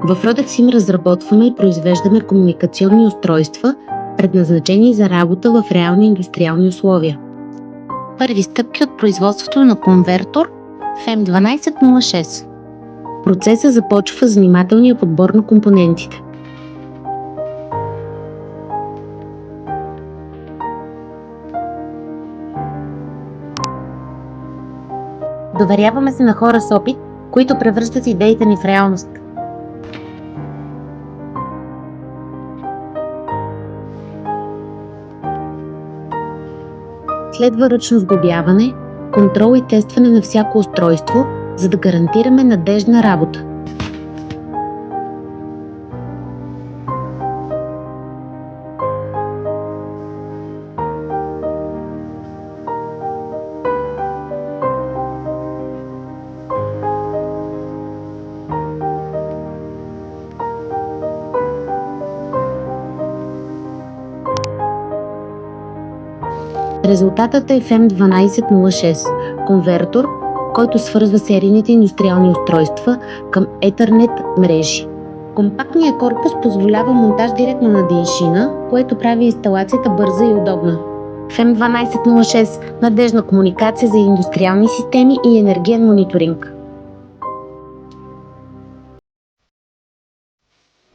В Rodexim разработваме и произвеждаме комуникационни устройства, предназначени за работа в реални индустриални условия. Първи стъпки от производството на конвертор FEM1206. Процесът започва с внимателния подбор на компонентите. Доверяваме се на хора с опит, които превръщат идеите ни в реалност. Следва ръчно сглобяване, контрол и тестване на всяко устройство, за да гарантираме надеждна работа. Резултатът е FEM1206 – конвертор, който свързва серийните индустриални устройства към Ethernet мрежи. Компактният корпус позволява монтаж директно на деншина, което прави инсталацията бърза и удобна. FEM1206 – надеждна комуникация за индустриални системи и енергиен мониторинг.